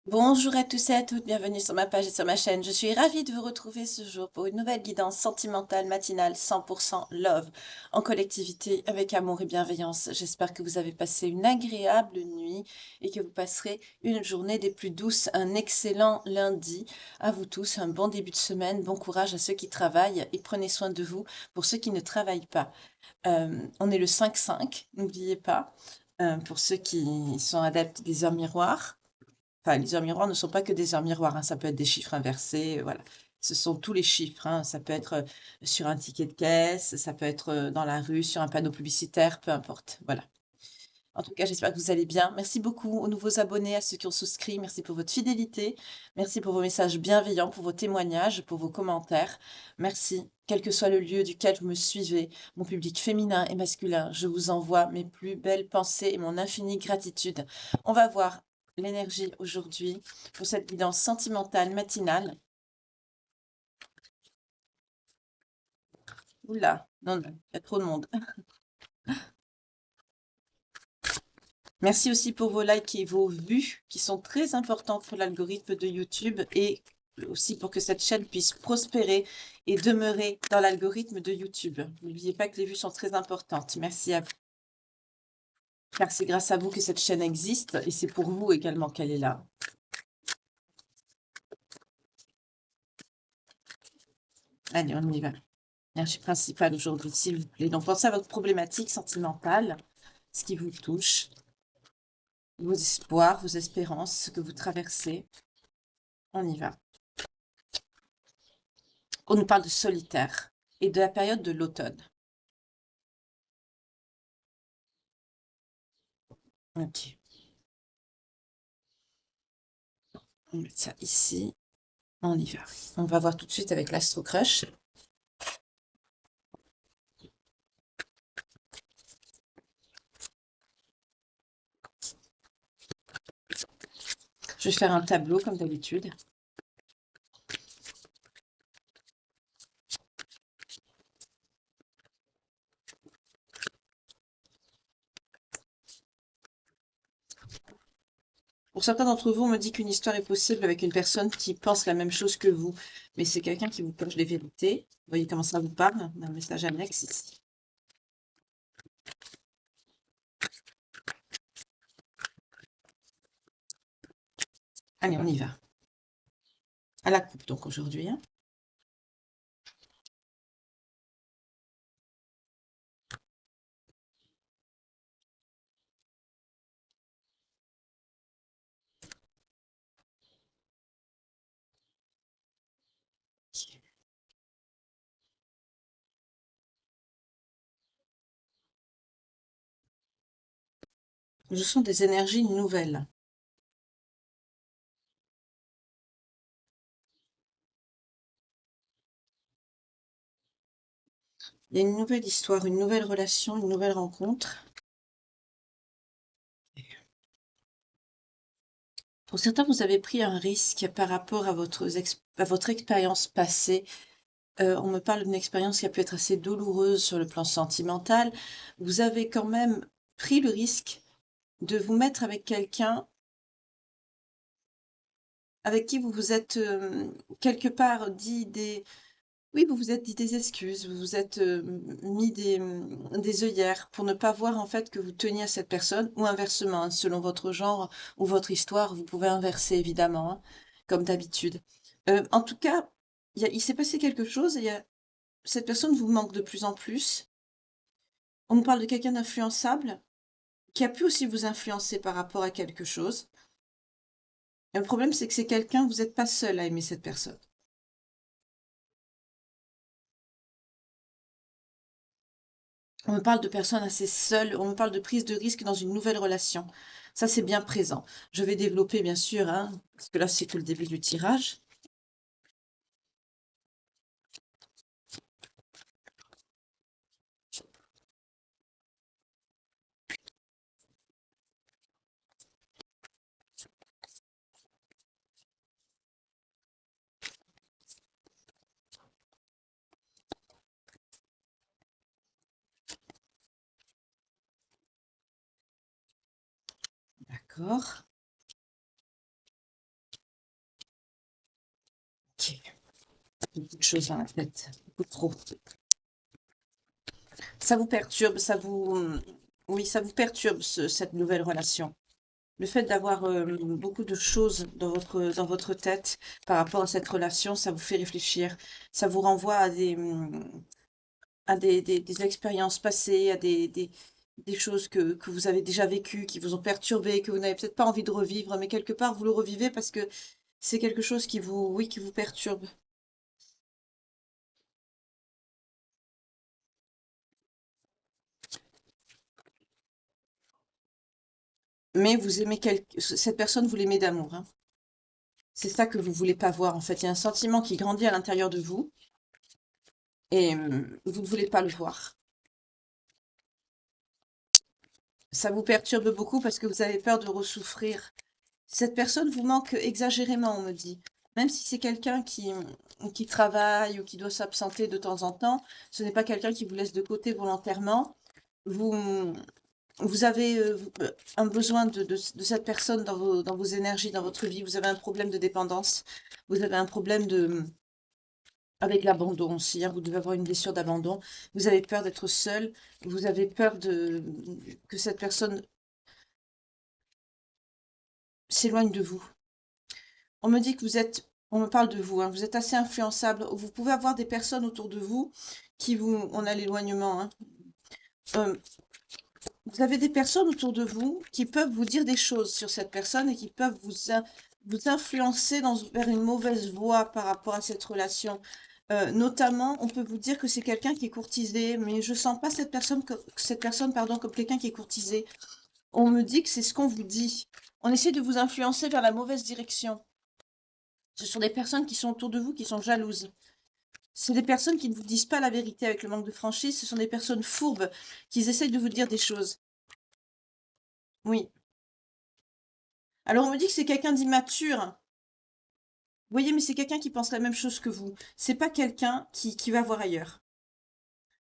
Bonjour à tous et à toutes, bienvenue sur ma page et sur ma chaîne. Je suis ravie de vous retrouver ce jour pour une nouvelle guidance sentimentale matinale 100% love, en collectivité, avec amour et bienveillance. J'espère que vous avez passé une agréable nuit et que vous passerez une journée des plus douces, un excellent lundi à vous tous, un bon début de semaine, bon courage à ceux qui travaillent et prenez soin de vous pour ceux qui ne travaillent pas. On est le 5-5, n'oubliez pas, pour ceux qui sont adeptes des heures miroirs. Enfin, les heures miroirs ne sont pas que des heures miroirs, hein, ça peut être des chiffres inversés, voilà. Ce sont tous les chiffres, hein, ça peut être sur un ticket de caisse, ça peut être dans la rue, sur un panneau publicitaire, peu importe, voilà. En tout cas, j'espère que vous allez bien. Merci beaucoup aux nouveaux abonnés, à ceux qui ont souscrit. Merci pour votre fidélité. Merci pour vos messages bienveillants, pour vos témoignages, pour vos commentaires. Merci, quel que soit le lieu duquel vous me suivez, mon public féminin et masculin. Je vous envoie mes plus belles pensées et mon infinie gratitude. On va voir l'énergie aujourd'hui pour cette guidance sentimentale matinale. Oula, non, non, il y a trop de monde. Merci aussi pour vos likes et vos vues qui sont très importantes pour l'algorithme de YouTube et aussi pour que cette chaîne puisse prospérer et demeurer dans l'algorithme de YouTube. N'oubliez pas que les vues sont très importantes. Merci à vous. Car c'est grâce à vous que cette chaîne existe et c'est pour vous également qu'elle est là. Allez, on y va. L'énergie principale aujourd'hui, s'il vous plaît. Donc, pensez à votre problématique sentimentale, ce qui vous touche, vos espoirs, vos espérances, ce que vous traversez. On y va. On nous parle de solitaire et de la période de l'automne. Ok, on met ça ici. On y va. On va voir tout de suite avec l'Astro Crush. Je vais faire un tableau comme d'habitude. Pour certains d'entre vous, on me dit qu'une histoire est possible avec une personne qui pense la même chose que vous. Mais c'est quelqu'un qui vous cache les vérités. Vous voyez comment ça vous parle? Un message annexe ici. Allez, on y va. À la coupe donc aujourd'hui, hein. Je sens des énergies nouvelles. Il y a une nouvelle histoire, une nouvelle relation, une nouvelle rencontre. Pour certains, vous avez pris un risque par rapport à votre expérience passée. On me parle d'une expérience qui a pu être assez douloureuse sur le plan sentimental. Vous avez quand même pris le risque de vous mettre avec quelqu'un avec qui vous vous êtes quelque part dit des... Oui, vous vous êtes dit des excuses, vous vous êtes mis des œillères pour ne pas voir en fait que vous teniez à cette personne, ou inversement, hein, selon votre genre ou votre histoire, vous pouvez inverser évidemment, hein, comme d'habitude. En tout cas, il s'est passé quelque chose et cette personne vous manque de plus en plus. On nous parle de quelqu'un d'influençable qui a pu aussi vous influencer par rapport à quelque chose. Et le problème, c'est que c'est quelqu'un, vous n'êtes pas seul à aimer cette personne. On me parle de personnes assez seules, on me parle de prise de risque dans une nouvelle relation. Ça, c'est bien présent. Je vais développer, bien sûr, hein, parce que là, c'est que le début du tirage. D'accord. Ok. Beaucoup de choses dans la tête. Beaucoup trop. Ça vous perturbe, ça vous... Oui, ça vous perturbe, cette nouvelle relation. Le fait d'avoir beaucoup de choses dans votre tête par rapport à cette relation, ça vous fait réfléchir. Ça vous renvoie à des expériences passées, à des choses que vous avez déjà vécues, qui vous ont perturbé, que vous n'avez peut-être pas envie de revivre, mais quelque part vous le revivez parce que c'est quelque chose qui vous, oui, qui vous perturbe. Mais vous aimez cette personne, vous l'aimez d'amour, hein. C'est ça que vous voulez pas voir, en fait. Il y a un sentiment qui grandit à l'intérieur de vous et vous ne voulez pas le voir. Ça vous perturbe beaucoup parce que vous avez peur de ressouffrir. Cette personne vous manque exagérément, on me dit. Même si c'est quelqu'un qui travaille ou qui doit s'absenter de temps en temps, ce n'est pas quelqu'un qui vous laisse de côté volontairement. Vous, vous avez un besoin de cette personne dans vos énergies, dans votre vie. Vous avez un problème de dépendance. Vous avez un problème avec l'abandon aussi, hein. Vous devez avoir une blessure d'abandon. Vous avez peur d'être seul. Vous avez peur que cette personne s'éloigne de vous. On me dit que on me parle de vous, hein, vous êtes assez influençable. Vous pouvez avoir des personnes autour de vous on a l'éloignement, hein. Euh, vous avez des personnes autour de vous qui peuvent vous dire des choses sur cette personne et qui peuvent vous influencer vers une mauvaise voie par rapport à cette relation. Notamment, on peut vous dire que c'est quelqu'un qui est courtisé, mais je sens pas cette personne, pardon, comme quelqu'un qui est courtisé. On me dit que c'est ce qu'on vous dit. On essaie de vous influencer vers la mauvaise direction. Ce sont des personnes qui sont autour de vous qui sont jalouses. C'est des personnes qui ne vous disent pas la vérité avec le manque de franchise. Ce sont des personnes fourbes qui essayent de vous dire des choses. Oui. Alors on me dit que c'est quelqu'un d'immature. Vous voyez, mais c'est quelqu'un qui pense la même chose que vous. C'est pas quelqu'un qui va voir ailleurs.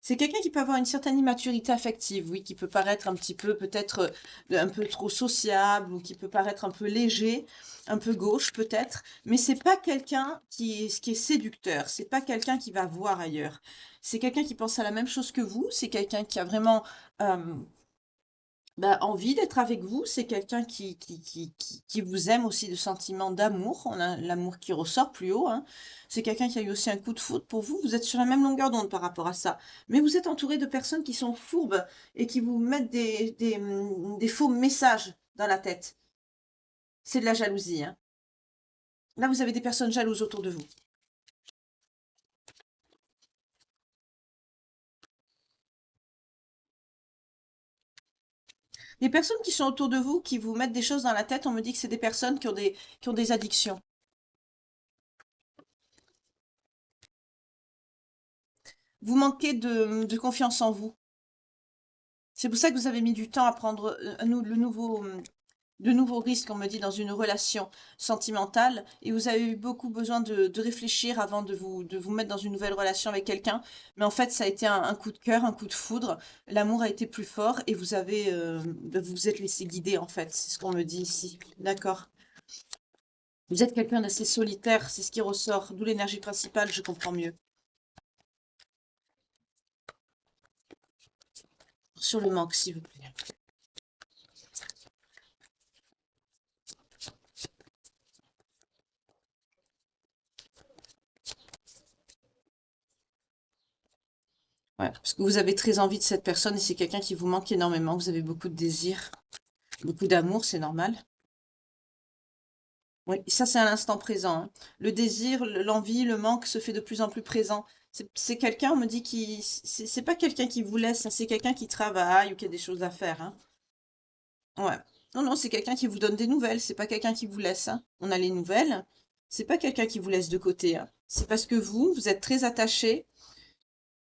C'est quelqu'un qui peut avoir une certaine immaturité affective, oui, qui peut paraître un petit peu, peut-être un peu trop sociable, ou qui peut paraître un peu léger, un peu gauche peut-être, mais c'est pas quelqu'un qui est séducteur, c'est pas quelqu'un qui va voir ailleurs. C'est quelqu'un qui pense à la même chose que vous, c'est quelqu'un qui a vraiment euh, envie d'être avec vous, c'est quelqu'un qui vous aime aussi de sentiments d'amour. On a l'amour qui ressort plus haut, hein. C'est quelqu'un qui a eu aussi un coup de foudre pour vous. Vous êtes sur la même longueur d'onde par rapport à ça. Mais vous êtes entouré de personnes qui sont fourbes et qui vous mettent des faux messages dans la tête. C'est de la jalousie, hein. Là, vous avez des personnes jalouses autour de vous. Les personnes qui sont autour de vous, qui vous mettent des choses dans la tête, on me dit que c'est des personnes qui ont des addictions. Vous manquez de confiance en vous. C'est pour ça que vous avez mis du temps à prendre de nouveaux risques, on me dit, dans une relation sentimentale. Et vous avez eu beaucoup besoin de réfléchir avant de vous mettre dans une nouvelle relation avec quelqu'un. Mais en fait, ça a été un coup de cœur, un coup de foudre. L'amour a été plus fort et vous vous êtes laissé guider, en fait. C'est ce qu'on me dit ici. D'accord. Vous êtes quelqu'un d'assez solitaire, c'est ce qui ressort. D'où l'énergie principale, je comprends mieux. Sur le manque, s'il vous plaît. Ouais, parce que vous avez très envie de cette personne et c'est quelqu'un qui vous manque énormément. Vous avez beaucoup de désirs, beaucoup d'amour, c'est normal. Oui, ça c'est à l'instant présent, hein. Le désir, l'envie, le manque se fait de plus en plus présent. C'est quelqu'un, on me dit, c'est pas quelqu'un qui vous laisse, hein, c'est quelqu'un qui travaille ou qui a des choses à faire, hein. Ouais. Non, non, c'est quelqu'un qui vous donne des nouvelles, c'est pas quelqu'un qui vous laisse, hein. On a les nouvelles, c'est pas quelqu'un qui vous laisse de côté, hein. C'est parce que vous êtes très attaché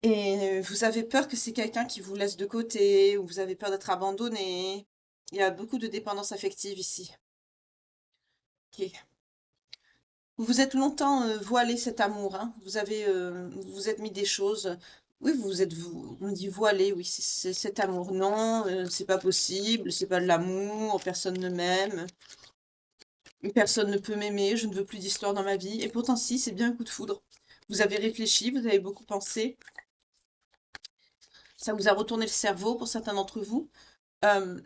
et vous avez peur que c'est quelqu'un qui vous laisse de côté ou vous avez peur d'être abandonné. Il y a beaucoup de dépendance affective ici. Ok. Vous vous êtes longtemps voilé cet amour, hein. Vous vous êtes mis des choses. Oui, on dit voilé, oui, c'est cet amour. Non, c'est pas possible, c'est pas de l'amour, personne ne m'aime. Personne ne peut m'aimer, je ne veux plus d'histoire dans ma vie. Et pourtant, si, c'est bien un coup de foudre. Vous avez réfléchi, vous avez beaucoup pensé. Ça vous a retourné le cerveau pour certains d'entre vous. Euh,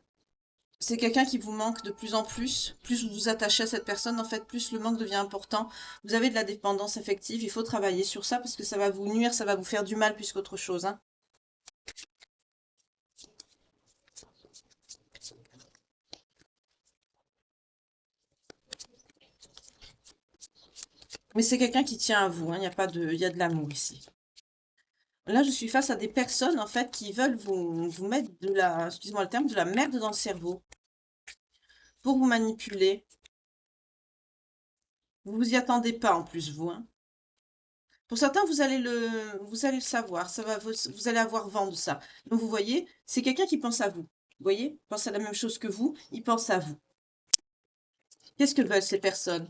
c'est quelqu'un qui vous manque de plus en plus. Plus vous vous attachez à cette personne, en fait, plus le manque devient important. Vous avez de la dépendance affective. Il faut travailler sur ça parce que ça va vous nuire, ça va vous faire du mal plus qu'autre chose, hein. Mais c'est quelqu'un qui tient à vous, hein. Il y a pas de, il y a de l'amour ici. Là, je suis face à des personnes, en fait, qui veulent vous mettre de la, excuse-moi le terme, de la merde dans le cerveau pour vous manipuler. Vous vous y attendez pas, en plus, vous, hein. Pour certains, vous allez le savoir, vous allez avoir vent de ça. Donc, vous voyez, c'est quelqu'un qui pense à vous. Vous voyez, il pense à la même chose que vous, il pense à vous. Qu'est-ce que veulent ces personnes?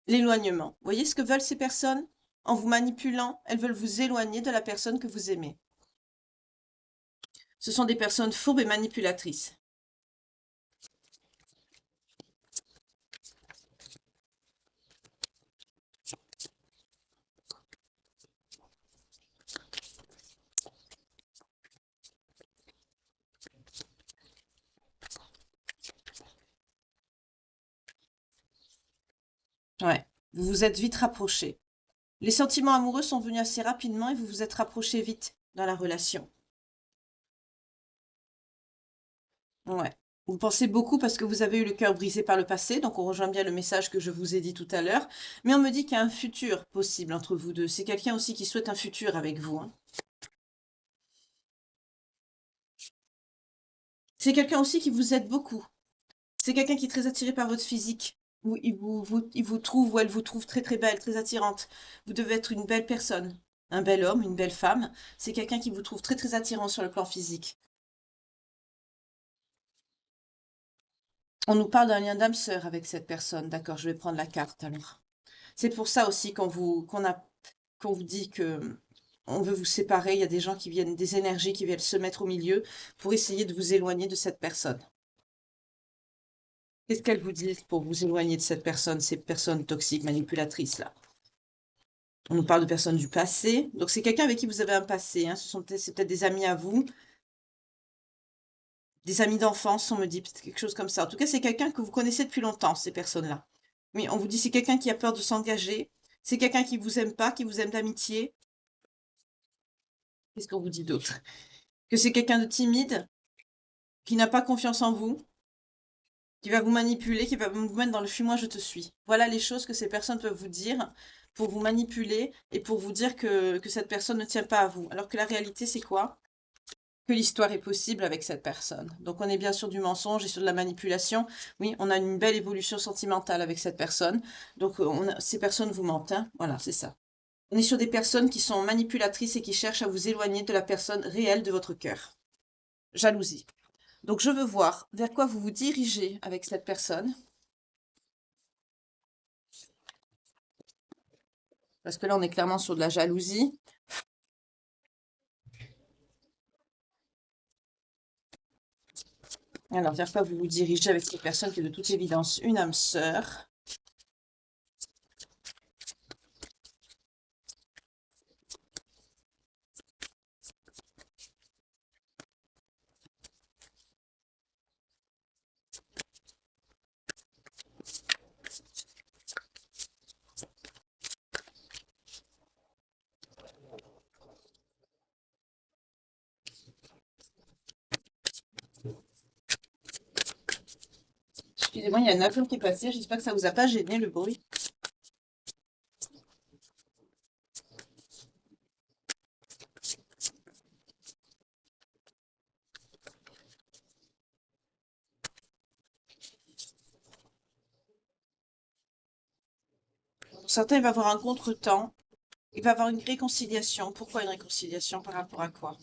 L'éloignement. Vous voyez ce que veulent ces personnes? En vous manipulant, elles veulent vous éloigner de la personne que vous aimez. Ce sont des personnes fourbes et manipulatrices. Ouais, vous vous êtes vite rapprochés. Les sentiments amoureux sont venus assez rapidement et vous vous êtes rapprochés vite dans la relation. Ouais. Vous pensez beaucoup parce que vous avez eu le cœur brisé par le passé, donc on rejoint bien le message que je vous ai dit tout à l'heure. Mais on me dit qu'il y a un futur possible entre vous deux. C'est quelqu'un aussi qui souhaite un futur avec vous, hein. C'est quelqu'un aussi qui vous aide beaucoup. C'est quelqu'un qui est très attiré par votre physique. Il vous trouve ou elle vous trouve très très belle, très attirante. Vous devez être une belle personne. Un bel homme, une belle femme. C'est quelqu'un qui vous trouve très très attirant sur le plan physique. On nous parle d'un lien d'âme sœur avec cette personne. D'accord, je vais prendre la carte alors. C'est pour ça aussi qu'on vous dit que on veut vous séparer. Il y a des gens qui viennent, des énergies qui viennent se mettre au milieu pour essayer de vous éloigner de cette personne. Qu'est-ce qu'elles vous disent pour vous éloigner de cette personne, ces personnes toxiques, manipulatrices là? On nous parle de personnes du passé. Donc c'est quelqu'un avec qui vous avez un passé, hein. C'est peut-être des amis à vous, des amis d'enfance, on me dit peut-être quelque chose comme ça. En tout cas, c'est quelqu'un que vous connaissez depuis longtemps, ces personnes-là. Oui, on vous dit c'est quelqu'un qui a peur de s'engager. C'est quelqu'un qui vous aime pas, qui vous aime d'amitié. Qu'est-ce qu'on vous dit d'autre? Que c'est quelqu'un de timide, qui n'a pas confiance en vous, qui va vous manipuler, qui va vous mettre dans le fuis-moi, je te suis. Voilà les choses que ces personnes peuvent vous dire pour vous manipuler et pour vous dire que cette personne ne tient pas à vous. Alors que la réalité, c'est quoi? Que l'histoire est possible avec cette personne. Donc on est bien sûr du mensonge et sur de la manipulation. Oui, on a une belle évolution sentimentale avec cette personne. Donc ces personnes vous mentent, hein. Voilà, c'est ça. On est sur des personnes qui sont manipulatrices et qui cherchent à vous éloigner de la personne réelle de votre cœur. Jalousie. Donc je veux voir vers quoi vous vous dirigez avec cette personne. Parce que là, on est clairement sur de la jalousie. Alors, vers quoi vous vous dirigez avec cette personne qui est de toute évidence une âme sœur. Excusez-moi, il y a un avion qui est passé. J'espère que ça vous a pas gêné le bruit. Pour certains, il va y avoir un contretemps. Il va y avoir une réconciliation. Pourquoi une réconciliation? Par rapport à quoi?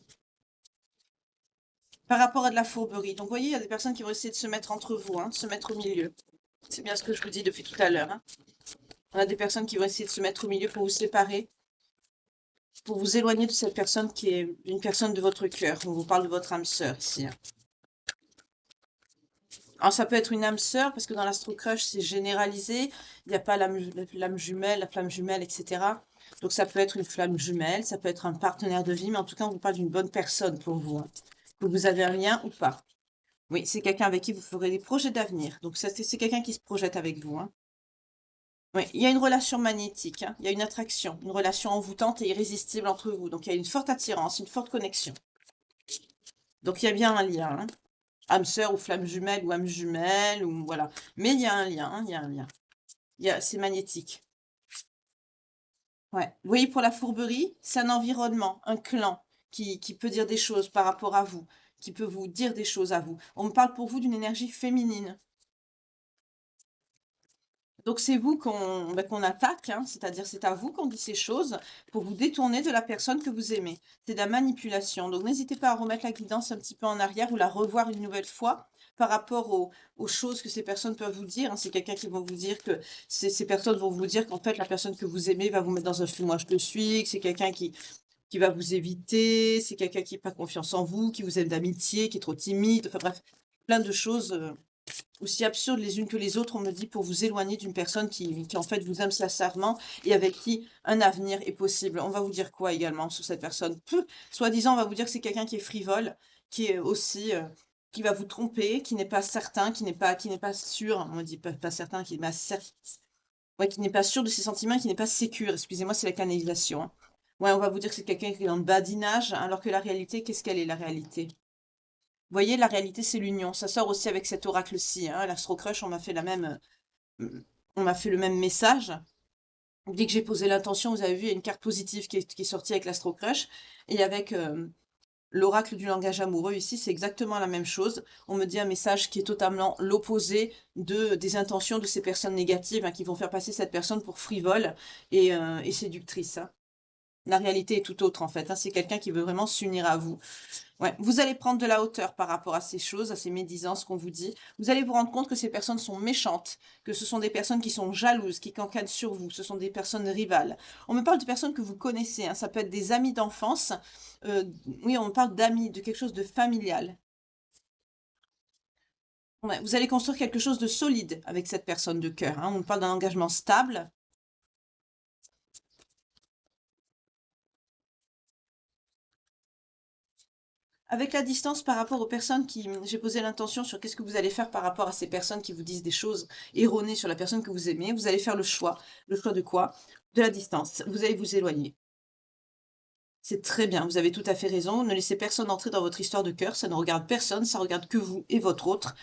Par rapport à de la fourberie. Donc, vous voyez, il y a des personnes qui vont essayer de se mettre entre vous, hein, de se mettre au milieu. C'est bien ce que je vous dis depuis tout à l'heure, hein. On a des personnes qui vont essayer de se mettre au milieu pour vous séparer, pour vous éloigner de cette personne qui est une personne de votre cœur. On vous parle de votre âme sœur ici, hein. Alors, ça peut être une âme sœur, parce que dans l'Astro Crush, c'est généralisé. Il n'y a pas l'âme jumelle, la flamme jumelle, etc. Donc, ça peut être une flamme jumelle, ça peut être un partenaire de vie, mais en tout cas, on vous parle d'une bonne personne pour vous, hein. Que vous avez un lien ou pas. Oui, c'est quelqu'un avec qui vous ferez des projets d'avenir. Donc, ça, c'est quelqu'un qui se projette avec vous, hein. Oui, il y a une relation magnétique, hein. Il y a une attraction, une relation envoûtante et irrésistible entre vous. Donc, il y a une forte attirance, une forte connexion. Donc, il y a bien un lien, hein. Âme sœur ou flamme jumelle ou âme jumelle, ou voilà. Mais il y a un lien, hein, il y a un lien. C'est magnétique. Ouais. Vous voyez, pour la fourberie, c'est un environnement, un clan qui peut dire des choses par rapport à vous, qui peut vous dire des choses à vous. On me parle pour vous d'une énergie féminine. Donc c'est vous qu'on attaque, hein, c'est-à-dire c'est à vous qu'on dit ces choses pour vous détourner de la personne que vous aimez. C'est de la manipulation. Donc n'hésitez pas à remettre la guidance un petit peu en arrière ou la revoir une nouvelle fois par rapport aux choses que ces personnes peuvent vous dire, hein. C'est quelqu'un qui va vous dire que ces personnes vont vous dire qu'en fait la personne que vous aimez va vous mettre dans un film moi je te suis, que c'est quelqu'un qui va vous éviter, c'est quelqu'un qui n'a pas confiance en vous, qui vous aime d'amitié, qui est trop timide, enfin bref, plein de choses. Aussi absurdes les unes que les autres, on me dit, pour vous éloigner d'une personne qui en fait vous aime sincèrement et avec qui un avenir est possible. On va vous dire quoi également sur cette personne? Soi-disant, on va vous dire que c'est quelqu'un qui est frivole, qui est aussi, qui va vous tromper, qui n'est pas certain, qui n'est pas sûr. On me dit pas certain, ouais, qui n'est pas sûr de ses sentiments, qui n'est pas sécure. Excusez-moi, c'est la canalisation, hein. Ouais, on va vous dire que c'est quelqu'un qui est dans le badinage, alors que la réalité, qu'est-ce qu'elle est, la réalité? Vous voyez, la réalité, c'est l'union. Ça sort aussi avec cet oracle-ci, hein. L'Astro Crush, on m'a fait on m'a fait le même message. Dès que j'ai posé l'intention, vous avez vu, il y a une carte positive qui est sortie avec l'Astro Crush. Et avec l'oracle du langage amoureux, ici, c'est exactement la même chose. On me dit un message qui est totalement l'opposé des intentions de ces personnes négatives, hein, qui vont faire passer cette personne pour frivole et séductrice, hein. La réalité est tout autre, en fait, hein. C'est quelqu'un qui veut vraiment s'unir à vous. Ouais, vous allez prendre de la hauteur par rapport à ces choses, à ces médisances qu'on vous dit. Vous allez vous rendre compte que ces personnes sont méchantes, que ce sont des personnes qui sont jalouses, qui cancanent sur vous, ce sont des personnes rivales. On me parle de personnes que vous connaissez, hein, ça peut être des amis d'enfance. euh, oui, on me parle d'amis, de quelque chose de familial. Ouais, vous allez construire quelque chose de solide avec cette personne de cœur, hein. On me parle d'un engagement stable. Avec la distance par rapport aux personnes j'ai posé l'intention sur qu'est-ce que vous allez faire par rapport à ces personnes qui vous disent des choses erronées sur la personne que vous aimez. Vous allez faire le choix. Le choix de quoi? De la distance. Vous allez vous éloigner. C'est très bien, vous avez tout à fait raison. Ne laissez personne entrer dans votre histoire de cœur. Ça ne regarde personne, ça regarde que vous et votre autre.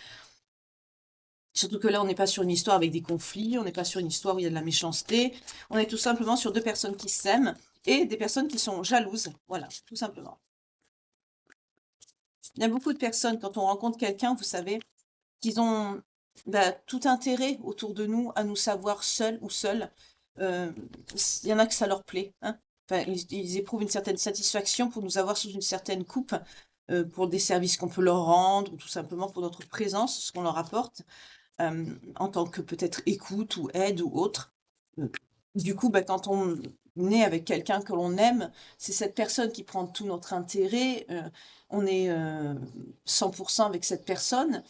Surtout que là, on n'est pas sur une histoire avec des conflits, on n'est pas sur une histoire où il y a de la méchanceté. On est tout simplement sur deux personnes qui s'aiment et des personnes qui sont jalouses. Voilà, tout simplement. Il y a beaucoup de personnes, quand on rencontre quelqu'un, vous savez, qu'ils ont tout intérêt autour de nous à nous savoir seuls ou seuls. Euh, il y en a que ça leur plaît, hein. Enfin, ils éprouvent une certaine satisfaction pour nous avoir sous une certaine coupe, pour des services qu'on peut leur rendre, ou tout simplement pour notre présence, ce qu'on leur apporte, en tant que peut-être écoute ou aide ou autre. Euh, du coup, quand on est avec quelqu'un que l'on aime, c'est cette personne qui prend tout notre intérêt. On est 100% avec cette personne.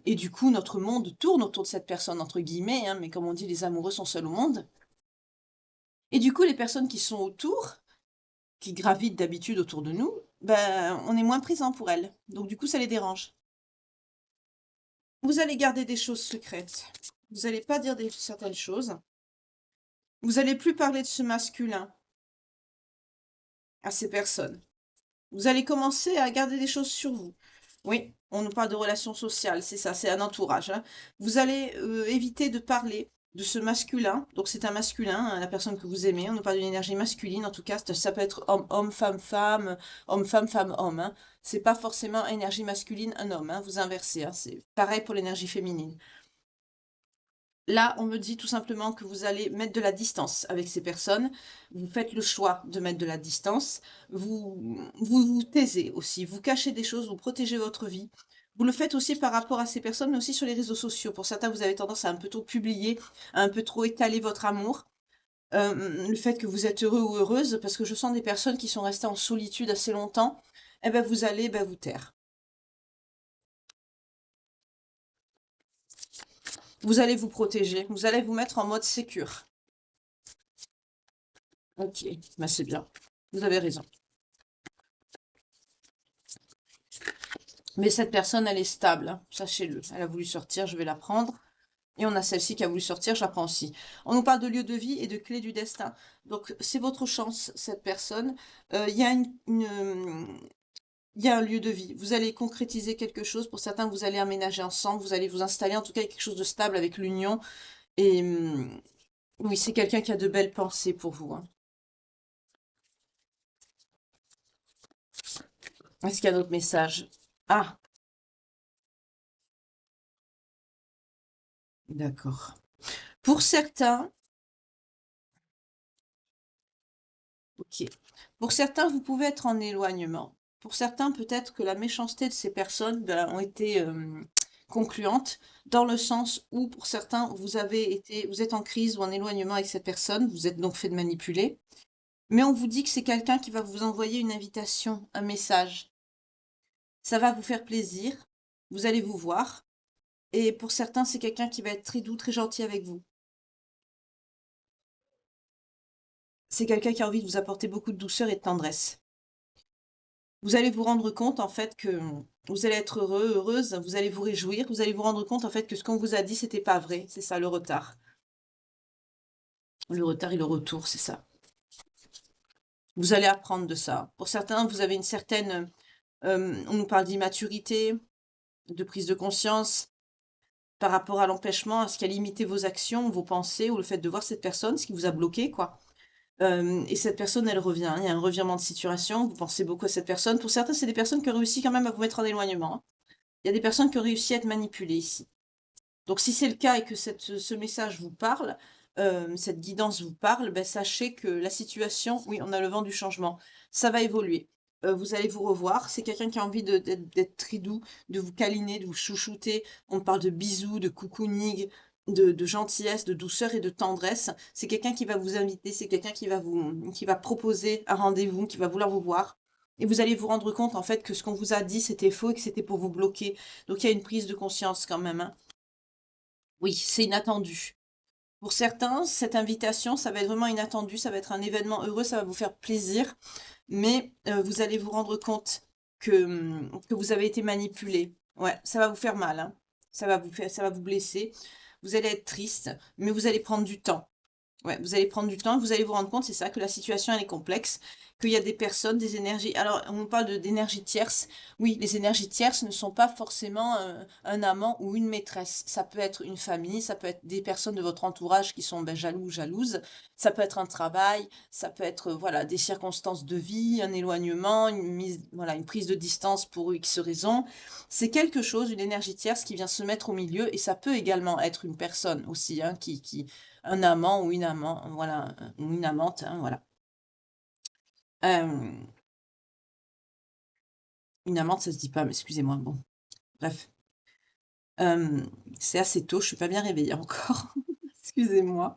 Et du coup, notre monde tourne autour de cette personne, entre guillemets, hein, mais comme on dit, les amoureux sont seuls au monde. Et du coup, les personnes qui sont autour, qui gravitent d'habitude autour de nous, on est moins présent pour elles. Donc du coup, ça les dérange. Vous allez garder des choses secrètes. Vous n'allez pas dire certaines choses. Vous allez plus parler de ce masculin à ces personnes. Vous allez commencer à garder des choses sur vous. Oui, on nous parle de relations sociales, c'est ça, c'est un entourage, hein. Vous allez éviter de parler de ce masculin. Donc c'est un masculin, hein, la personne que vous aimez. On nous parle d'une énergie masculine. En tout cas, ça peut être homme, femme, femme, homme, femme, femme, homme, hein. C'est pas forcément énergie masculine, un homme, hein. Vous inversez, hein. C'est pareil pour l'énergie féminine. Là, on me dit tout simplement que vous allez mettre de la distance avec ces personnes. Vous faites le choix de mettre de la distance. Vous taisez aussi. Vous cachez des choses. Vous protégez votre vie. Vous le faites aussi par rapport à ces personnes, mais aussi sur les réseaux sociaux. Pour certains, vous avez tendance à un peu trop publier, à un peu trop étaler votre amour. Le fait que vous êtes heureux ou heureuse, parce que je sens des personnes qui sont restées en solitude assez longtemps, eh ben vous allez vous taire. Vous allez vous protéger, vous allez vous mettre en mode sécure. Ok, bah c'est bien. Vous avez raison. Mais cette personne, elle est stable, hein, sachez-le. Elle a voulu sortir, je vais la prendre. Et on a celle-ci qui a voulu sortir, je la prends aussi. On nous parle de lieu de vie et de clé du destin. Donc, c'est votre chance, cette personne. Il y a il y a un lieu de vie. Vous allez concrétiser quelque chose. Pour certains, vous allez aménager ensemble. Vous allez vous installer, en tout cas, avec quelque chose de stable avec l'union. Et oui, c'est quelqu'un qui a de belles pensées pour vous, hein. Est-ce qu'il y a d'autres messages? Ah, d'accord. Pour certains, ok. Pour certains, vous pouvez être en éloignement. Pour certains, peut-être que la méchanceté de ces personnes ben, ont été concluantes, dans le sens où, pour certains, vous êtes en crise ou en éloignement avec cette personne, vous êtes donc fait de manipuler, mais on vous dit que c'est quelqu'un qui va vous envoyer une invitation, un message. Ça va vous faire plaisir, vous allez vous voir, et pour certains, c'est quelqu'un qui va être très doux, très gentil avec vous. C'est quelqu'un qui a envie de vous apporter beaucoup de douceur et de tendresse. Vous allez vous rendre compte en fait que vous allez être heureux, heureuse, vous allez vous réjouir, vous allez vous rendre compte en fait que ce qu'on vous a dit, c'était pas vrai. C'est ça le retard. Le retard et le retour, c'est ça. Vous allez apprendre de ça. Pour certains, vous avez une certaine, on nous parle d'immaturité, de prise de conscience par rapport à l'empêchement, à ce qui a limité vos actions, vos pensées ou le fait de voir cette personne, ce qui vous a bloqué, quoi. Et cette personne, elle revient. Il y a un revirement de situation. Vous pensez beaucoup à cette personne. Pour certains, c'est des personnes qui ont réussi quand même à vous mettre en éloignement, hein. Il y a des personnes qui ont réussi à être manipulées ici. Donc si c'est le cas et que ce message vous parle, cette guidance vous parle, ben, sachez que la situation, oui, on a le vent du changement, ça va évoluer. Vous allez vous revoir. C'est quelqu'un qui a envie d'être très doux, de vous câliner, de vous chouchouter. On parle de bisous, de cocooning, de gentillesse, de douceur et de tendresse. C'est quelqu'un qui va vous inviter, c'est quelqu'un qui va proposer un rendez-vous, qui va vouloir vous voir. Et vous allez vous rendre compte en fait que ce qu'on vous a dit c'était faux et que c'était pour vous bloquer. Donc il y a une prise de conscience quand même, hein. Oui, c'est inattendu. Pour certains, cette invitation, ça va être vraiment inattendu, ça va être un événement heureux, ça va vous faire plaisir, mais vous allez vous rendre compte que vous avez été manipulé. Ouais, ça va vous faire mal, hein. Ça va vous blesser. Vous allez être triste, mais vous allez prendre du temps. Ouais, vous allez prendre du temps, vous allez vous rendre compte, c'est ça, que la situation elle est complexe, qu'il y a des personnes, des énergies. Alors, on parle d'énergie tierce. Oui, les énergies tierces ne sont pas forcément un amant ou une maîtresse. Ça peut être une famille, ça peut être des personnes de votre entourage qui sont ben, jaloux ou jalouses. Ça peut être un travail, ça peut être voilà des circonstances de vie, un éloignement, voilà, une prise de distance pour X raisons. C'est quelque chose, une énergie tierce qui vient se mettre au milieu et ça peut également être une personne aussi, hein, un amant ou une amant, voilà, ou une amante, hein, voilà. Euh, une amante, ça se dit pas, mais excusez-moi. Bon, bref. Euh, c'est assez tôt, je suis pas bien réveillée encore. Excusez-moi.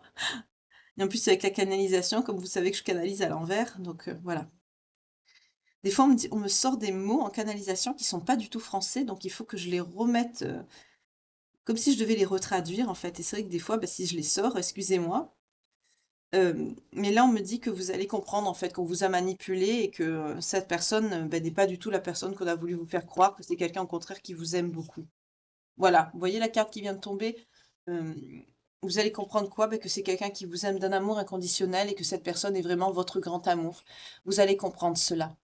Et en plus, avec la canalisation, comme vous savez que je canalise à l'envers, donc voilà. Des fois, on me sort des mots en canalisation qui sont pas du tout français, donc il faut que je les remette comme si je devais les retraduire, en fait. Et c'est vrai que des fois, bah, si je les sors, excusez-moi. Mais là, on me dit que vous allez comprendre, en fait, qu'on vous a manipulé et que cette personne, bah, n'est pas du tout la personne qu'on a voulu vous faire croire, que c'est quelqu'un, au contraire, qui vous aime beaucoup. Voilà, vous voyez la carte qui vient de tomber? Euh, Vous allez comprendre quoi? Bah, que c'est quelqu'un qui vous aime d'un amour inconditionnel et que cette personne est vraiment votre grand amour. Vous allez comprendre cela.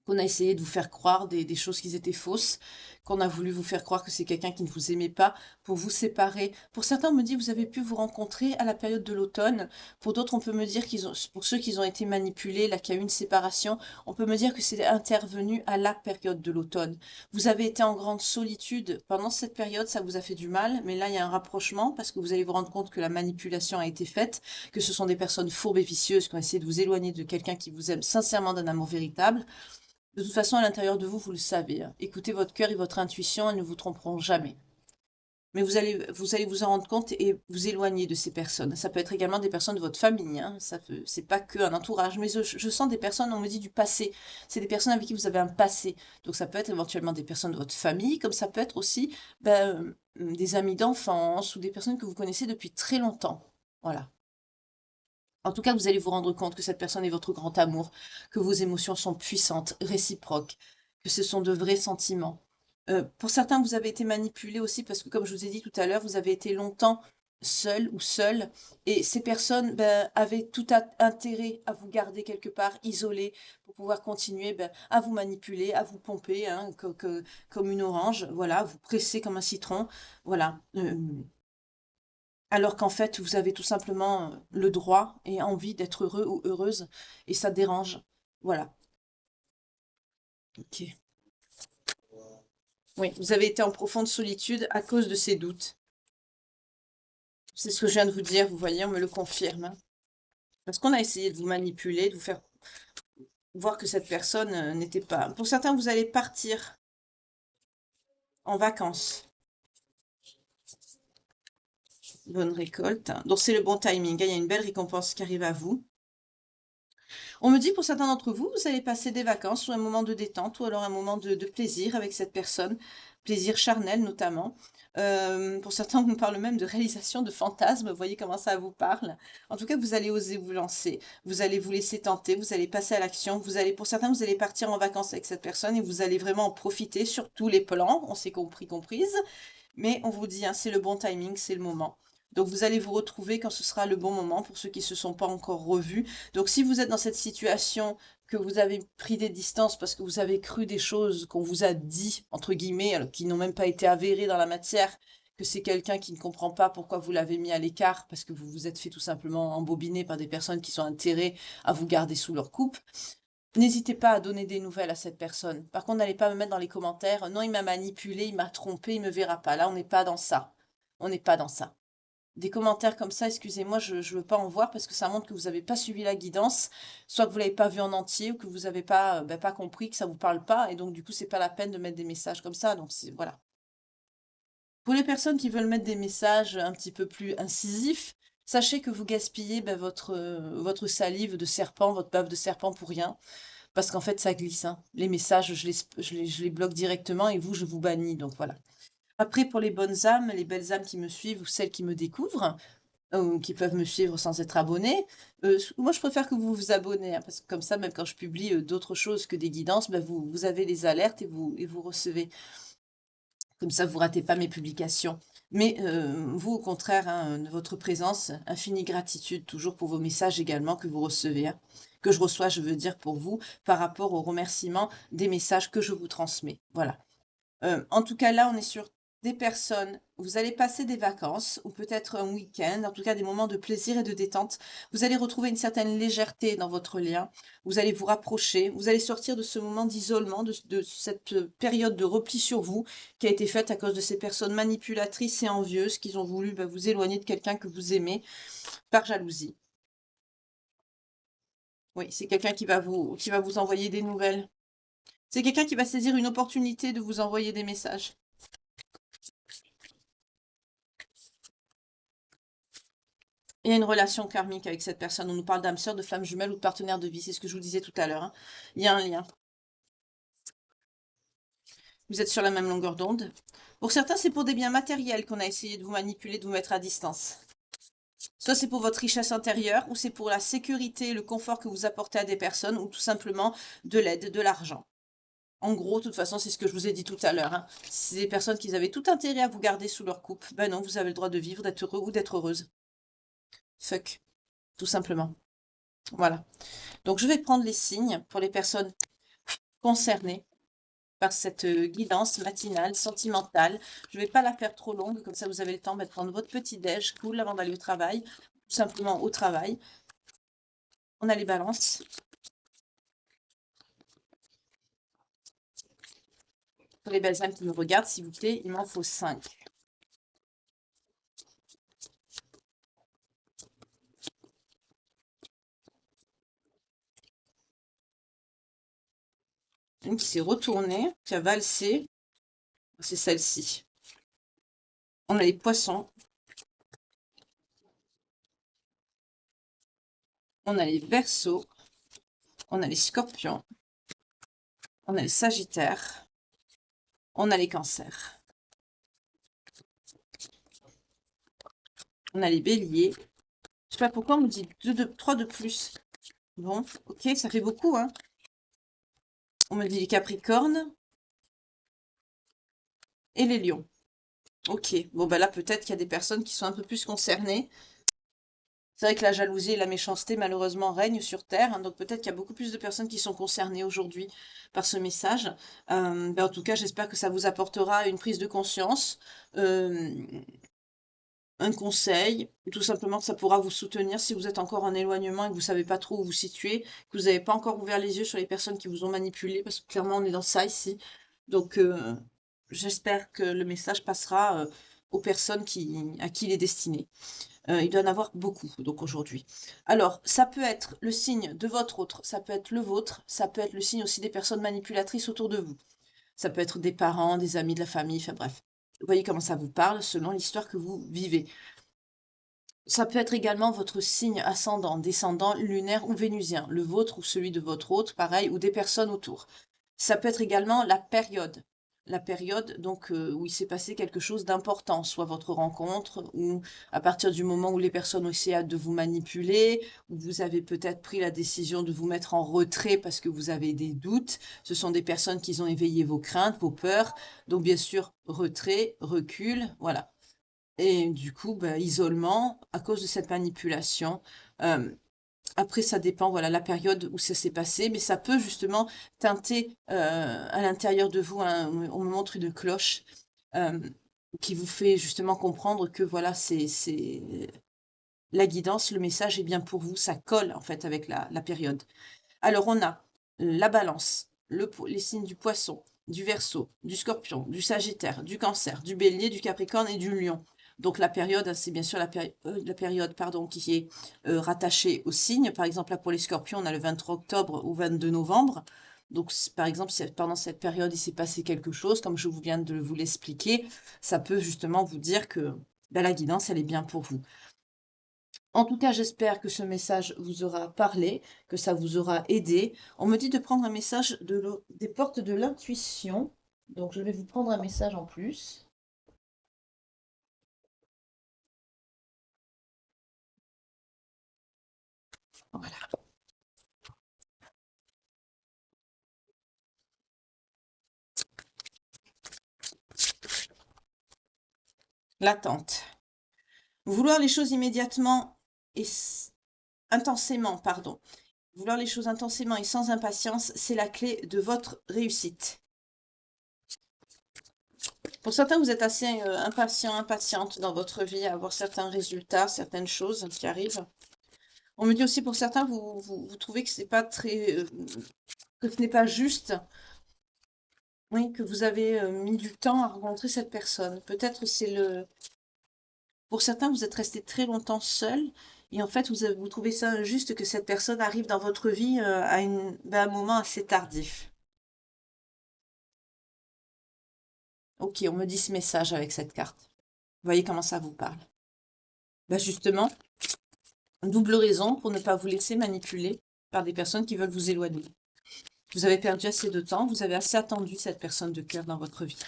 Qu'on a essayé de vous faire croire des choses qui étaient fausses, qu'on a voulu vous faire croire que c'est quelqu'un qui ne vous aimait pas pour vous séparer. Pour certains, on me dit vous avez pu vous rencontrer à la période de l'automne. Pour d'autres, on peut me dire pour ceux qui ont été manipulés, là, qu'il y a eu une séparation, on peut me dire que c'est intervenu à la période de l'automne. Vous avez été en grande solitude pendant cette période, ça vous a fait du mal, mais là, il y a un rapprochement parce que vous allez vous rendre compte que la manipulation a été faite, que ce sont des personnes fourbes et vicieuses qui ont essayé de vous éloigner de quelqu'un qui vous aime sincèrement d'un amour véritable. De toute façon, à l'intérieur de vous, vous le savez, hein. Écoutez votre cœur et votre intuition, elles ne vous tromperont jamais. Mais vous allez vous en rendre compte et vous éloigner de ces personnes. Ça peut être également des personnes de votre famille, hein. C'est pas que un entourage. Mais je sens des personnes, on me dit du passé. C'est des personnes avec qui vous avez un passé. Donc ça peut être éventuellement des personnes de votre famille, comme ça peut être aussi ben, des amis d'enfance ou des personnes que vous connaissez depuis très longtemps. Voilà. En tout cas, vous allez vous rendre compte que cette personne est votre grand amour, que vos émotions sont puissantes, réciproques, que ce sont de vrais sentiments. Pour certains, vous avez été manipulé aussi parce que, comme je vous ai dit tout à l'heure, vous avez été longtemps seul ou seule et ces personnes ben, avaient tout intérêt à vous garder quelque part isolé pour pouvoir continuer ben, à vous manipuler, à vous pomper hein, comme une orange, voilà, vous presser comme un citron, voilà. Alors qu'en fait, vous avez tout simplement le droit et envie d'être heureux ou heureuse et ça dérange. Voilà. Ok. Oui, vous avez été en profonde solitude à cause de ces doutes. C'est ce que je viens de vous dire, vous voyez, on me le confirme, hein. Parce qu'on a essayé de vous manipuler, de vous faire voir que cette personne n'était pas. Pour certains, vous allez partir en vacances. Bonne récolte. Donc c'est le bon timing, hein. Il y a une belle récompense qui arrive à vous. On me dit pour certains d'entre vous, vous allez passer des vacances ou un moment de détente ou alors un moment de plaisir avec cette personne, plaisir charnel notamment. Pour certains, on me parle même de réalisation de fantasmes, vous voyez comment ça vous parle. En tout cas, vous allez oser vous lancer, vous allez vous laisser tenter, vous allez passer à l'action, pour certains, vous allez partir en vacances avec cette personne et vous allez vraiment en profiter sur tous les plans, on s'est compris, comprise. Mais on vous dit, hein, c'est le bon timing, c'est le moment. Donc vous allez vous retrouver quand ce sera le bon moment pour ceux qui ne se sont pas encore revus. Donc si vous êtes dans cette situation que vous avez pris des distances parce que vous avez cru des choses qu'on vous a dit, entre guillemets, alors, qui n'ont même pas été avérées dans la matière, que c'est quelqu'un qui ne comprend pas pourquoi vous l'avez mis à l'écart, parce que vous vous êtes fait tout simplement embobiner par des personnes qui sont intéressées à vous garder sous leur coupe, n'hésitez pas à donner des nouvelles à cette personne. Par contre, n'allez pas me mettre dans les commentaires, non, il m'a manipulé, il m'a trompé, il me verra pas. Là, on n'est pas dans ça. On n'est pas dans ça. Des commentaires comme ça, excusez-moi, je ne veux pas en voir parce que ça montre que vous n'avez pas suivi la guidance, soit que vous l'avez pas vu en entier ou que vous n'avez pas, ben, pas compris, que ça vous parle pas, et donc du coup, c'est pas la peine de mettre des messages comme ça. Donc voilà. Pour les personnes qui veulent mettre des messages un petit peu plus incisifs, sachez que vous gaspillez ben, votre salive de serpent, votre bave de serpent pour rien. Parce qu'en fait, ça glisse, hein. Les messages, je les bloque directement et vous, je vous bannis. Donc voilà. Après, pour les bonnes âmes, les belles âmes qui me suivent ou celles qui me découvrent, qui peuvent me suivre sans être abonnées, moi, je préfère que vous vous abonnez, hein, parce que comme ça, même quand je publie d'autres choses que des guidances, ben, vous avez les alertes et vous recevez. Comme ça, vous ratez pas mes publications. Mais vous, au contraire, hein, votre présence, infinie gratitude toujours pour vos messages également que vous recevez, hein, que je reçois, je veux dire, pour vous, par rapport au remerciement des messages que je vous transmets. Voilà. En tout cas, là, on est sur des personnes, vous allez passer des vacances ou peut-être un week-end, en tout cas des moments de plaisir et de détente. Vous allez retrouver une certaine légèreté dans votre lien. Vous allez vous rapprocher. Vous allez sortir de ce moment d'isolement, de cette période de repli sur vous qui a été faite à cause de ces personnes manipulatrices et envieuses qui ont voulu vous éloigner de quelqu'un que vous aimez par jalousie. Oui, c'est quelqu'un qui va vous envoyer des nouvelles. C'est quelqu'un qui va saisir une opportunité de vous envoyer des messages. Il y a une relation karmique avec cette personne. On nous parle d'âme sœur, de flamme jumelle ou de partenaire de vie. C'est ce que je vous disais tout à l'heure, hein. Il y a un lien. Vous êtes sur la même longueur d'onde. Pour certains, c'est pour des biens matériels qu'on a essayé de vous manipuler, de vous mettre à distance. Soit c'est pour votre richesse intérieure, ou c'est pour la sécurité et le confort que vous apportez à des personnes, ou tout simplement de l'aide, de l'argent. En gros, de toute façon, c'est ce que je vous ai dit tout à l'heure, hein. C'est des personnes qui avaient tout intérêt à vous garder sous leur coupe. Ben non, vous avez le droit de vivre, d'être heureux ou d'être heureuse. Fuck. Tout simplement. Voilà. Donc, je vais prendre les signes pour les personnes concernées par cette guidance matinale, sentimentale. Je ne vais pas la faire trop longue, comme ça vous avez le temps de prendre votre petit déj cool avant d'aller au travail, tout simplement au travail. On a les balances. Pour les belles âmes qui me regardent, s'il vous plaît, il m'en faut 5. Une qui s'est retournée, qui a valsé, c'est celle-ci. On a les poissons, on a les verseaux, on a les scorpions, on a les sagittaires, on a les cancers, on a les béliers. Je sais pas pourquoi on me dit 3 de plus. Bon, ok, ça fait beaucoup, hein. On me dit les capricornes et les lions. Ok, bon bah là peut-être qu'il y a des personnes qui sont un peu plus concernées. C'est vrai que la jalousie et la méchanceté malheureusement règnent sur Terre, hein, donc peut-être qu'il y a beaucoup plus de personnes qui sont concernées aujourd'hui par ce message. Ben, en tout cas, j'espère que ça vous apportera une prise de conscience, euh, un conseil, ou tout simplement que ça pourra vous soutenir si vous êtes encore en éloignement et que vous savez pas trop où vous situer, que vous n'avez pas encore ouvert les yeux sur les personnes qui vous ont manipulé, parce que clairement on est dans ça ici. Donc j'espère que le message passera aux personnes à qui il est destiné. Il doit en avoir beaucoup, donc aujourd'hui. Alors, ça peut être le signe de votre autre, ça peut être le vôtre, ça peut être le signe aussi des personnes manipulatrices autour de vous. Ça peut être des parents, des amis, de la famille, enfin bref. Vous voyez comment ça vous parle selon l'histoire que vous vivez. Ça peut être également votre signe ascendant, descendant, lunaire ou vénusien, le vôtre ou celui de votre autre, pareil, ou des personnes autour. Ça peut être également la période donc où il s'est passé quelque chose d'important, soit votre rencontre, ou à partir du moment où les personnes ont essayé de vous manipuler, ou vous avez peut-être pris la décision de vous mettre en retrait parce que vous avez des doutes. Ce sont des personnes qui ont éveillé vos craintes, vos peurs. Donc bien sûr, retrait, recul, voilà. Et du coup, bah, isolement à cause de cette manipulation. Euh, Après, ça dépend, voilà, la période où ça s'est passé, mais ça peut justement teinter à l'intérieur de vous. On me montre une cloche euh, qui vous fait justement comprendre que voilà, c'est la guidance, le message est bien pour vous. Ça colle en fait avec la période. Alors, on a la balance, les signes du poisson, du verseau, du scorpion, du sagittaire, du cancer, du bélier, du capricorne et du lion. Donc la période, hein, c'est bien sûr la période pardon, qui est rattachée au signe. Par exemple, là pour les scorpions, on a le 23 octobre au 22 novembre. Donc par exemple, si pendant cette période, il s'est passé quelque chose, comme je vous viens de vous l'expliquer, ça peut justement vous dire que ben, la guidance, elle est bien pour vous. En tout cas, j'espère que ce message vous aura parlé, que ça vous aura aidé. On me dit de prendre un message des portes de l'intuition. Donc, je vais vous prendre un message en plus. Voilà. L'attente. Vouloir les choses immédiatement et intensément, pardon. Vouloir les choses intensément et sans impatience, c'est la clé de votre réussite. Pour certains, vous êtes assez impatient, impatiente dans votre vie à avoir certains résultats, certaines choses qui arrivent. On me dit aussi pour certains, vous trouvez que c'est pas très, que ce n'est pas juste, oui, que vous avez mis du temps à rencontrer cette personne. Peut-être c'est le, pour certains, vous êtes resté très longtemps seul et en fait, vous trouvez ça injuste que cette personne arrive dans votre vie à un moment assez tardif. Ok, on me dit ce message avec cette carte. Vous voyez comment ça vous parle. Bah justement, double raison pour ne pas vous laisser manipuler par des personnes qui veulent vous éloigner. Vous avez perdu assez de temps, vous avez assez attendu cette personne de cœur dans votre vie.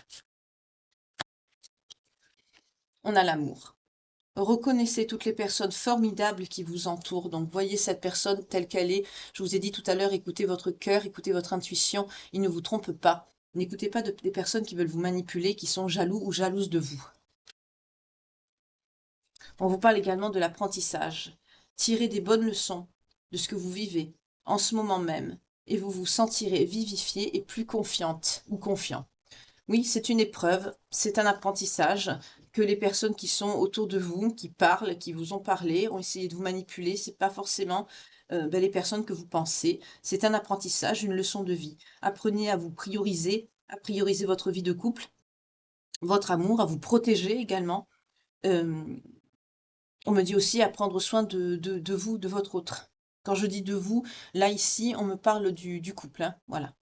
On a l'amour. Reconnaissez toutes les personnes formidables qui vous entourent. Donc, voyez cette personne telle qu'elle est. Je vous ai dit tout à l'heure, écoutez votre cœur, écoutez votre intuition. Il ne vous trompe pas. N'écoutez pas des personnes qui veulent vous manipuler, qui sont jaloux ou jalouses de vous. On vous parle également de l'apprentissage. Tirez des bonnes leçons de ce que vous vivez en ce moment même et vous vous sentirez vivifiée et plus confiante ou confiant. Oui, c'est une épreuve, c'est un apprentissage que les personnes qui sont autour de vous, qui parlent, qui vous ont parlé, ont essayé de vous manipuler. C'est pas forcément ben, les personnes que vous pensez. C'est un apprentissage, une leçon de vie. Apprenez à prioriser votre vie de couple, votre amour, à vous protéger également. Euh, on me dit aussi à prendre soin de vous, de votre autre. Quand je dis de vous, là ici, on me parle du couple, hein, voilà.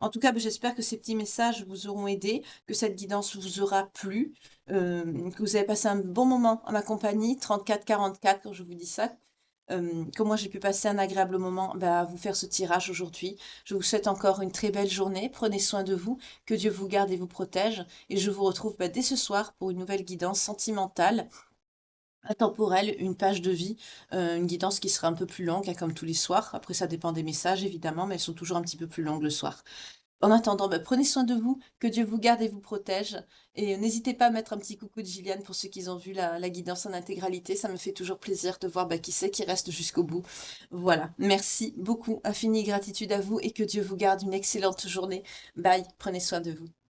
En tout cas, bah, j'espère que ces petits messages vous auront aidé, que cette guidance vous aura plu, que vous avez passé un bon moment en ma compagnie, 34-44 quand je vous dis ça. Que moi j'ai pu passer un agréable moment bah, à vous faire ce tirage aujourd'hui. Je vous souhaite encore une très belle journée. Prenez soin de vous, que Dieu vous garde et vous protège. Et je vous retrouve bah, dès ce soir pour une nouvelle guidance sentimentale, intemporelle, une page de vie, une guidance qui sera un peu plus longue, hein, comme tous les soirs. Après, ça dépend des messages évidemment, mais elles sont toujours un petit peu plus longues le soir. En attendant, bah, prenez soin de vous, que Dieu vous garde et vous protège. Et n'hésitez pas à mettre un petit coucou de Gilliane pour ceux qui ont vu la guidance en intégralité. Ça me fait toujours plaisir de voir bah, qui c'est qui reste jusqu'au bout. Voilà. Merci beaucoup. Infinie gratitude à vous et que Dieu vous garde une excellente journée. Bye. Prenez soin de vous.